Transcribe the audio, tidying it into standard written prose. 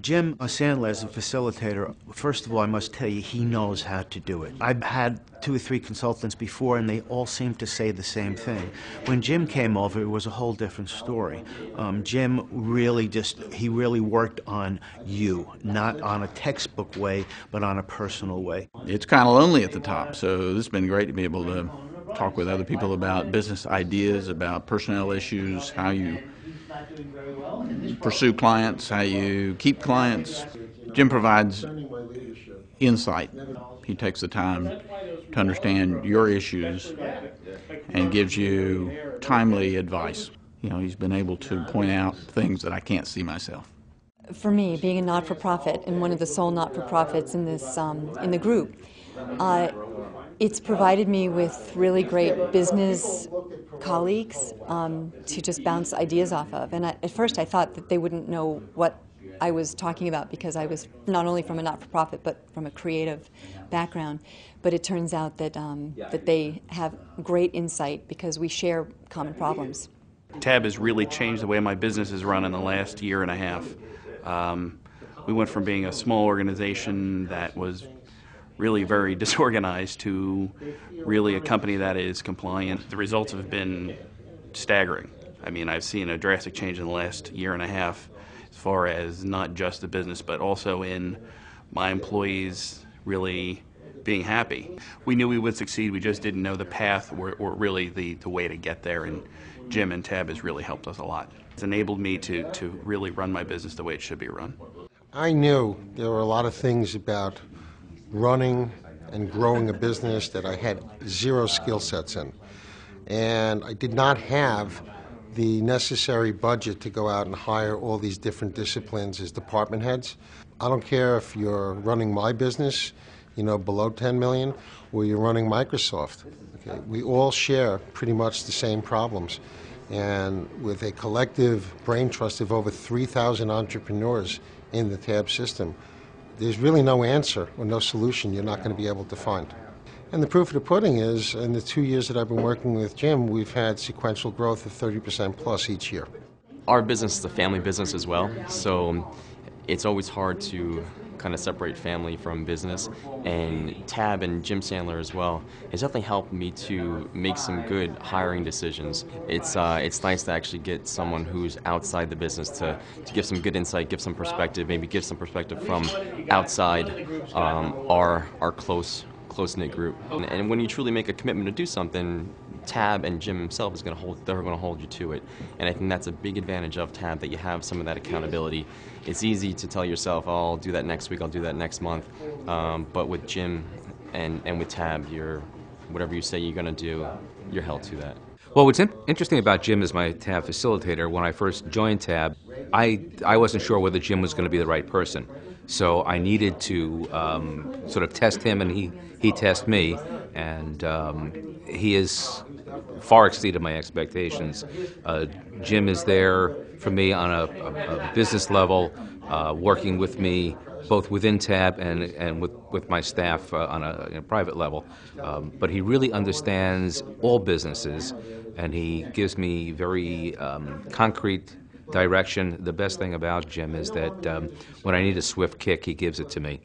Jim Sandler, as a facilitator, first of all, I must tell you, he knows how to do it. I've had 2 or 3 consultants before, and they all seem to say the same thing. When Jim came over, it was a whole different story. Jim he really worked on you, not on a textbook way, but on a personal way. It's kind of lonely at the top, so this has been great to be able to talk with other people about business ideas, about personnel issues, how you pursue clients, how you keep clients. Jim provides insight. He takes the time to understand your issues and gives you timely advice. You know, he's been able to point out things that I can't see myself. For me, being a not-for-profit and one of the sole not-for-profits in this in the group, it's provided me with really great business colleagues to just bounce ideas off of. And at first I thought that they wouldn't know what I was talking about because I was not only from a not-for-profit but from a creative background. But it turns out that, that they have great insight because we share common problems. TAB has really changed the way my business is run in the last year and a half. We went from being a small organization that was really very disorganized to really a company that is compliant. The results have been staggering. I mean, I've seen a drastic change in the last year and a half as far as not just the business, but also in my employees really being happy. We knew we would succeed, we just didn't know the path or really the way to get there, and Jim and TAB has really helped us a lot. It's enabled me to really run my business the way it should be run. I knew there were a lot of things about running and growing a business that I had zero skill sets in. And I did not have the necessary budget to go out and hire all these different disciplines as department heads. I don't care if you're running my business, you know, below 10 million, or you're running Microsoft. Okay? We all share pretty much the same problems. And with a collective brain trust of over 3,000 entrepreneurs in the TAB system, there's really no answer or no solution you're not going to be able to find. And the proof of the pudding is, in the 2 years that I've been working with Jim, we've had sequential growth of 30% plus each year. Our business is a family business as well, so it's always hard to kind of separate family from business, and TAB and Jim Sandler as well has definitely helped me to make some good hiring decisions. It's nice to actually get someone who's outside the business to give some good insight, give some perspective, maybe give some perspective from outside our close-knit group. And when you truly make a commitment to do something, TAB and Jim himself is going to hold you to it. And I think that's a big advantage of TAB, that you have some of that accountability. It's easy to tell yourself, oh, I'll do that next week, I'll do that next month. But with Jim and with TAB, whatever you say you're going to do, you're held to that. Well, what's interesting about Jim as my TAB facilitator, when I first joined TAB, I wasn't sure whether Jim was going to be the right person. So I needed to sort of test him, and he test me, and he has far exceeded my expectations. Jim is there for me on a business level, working with me both within TAB and with my staff on a private level. But he really understands all businesses, and he gives me very concrete direction. The best thing about Jim is that when I need a swift kick, he gives it to me.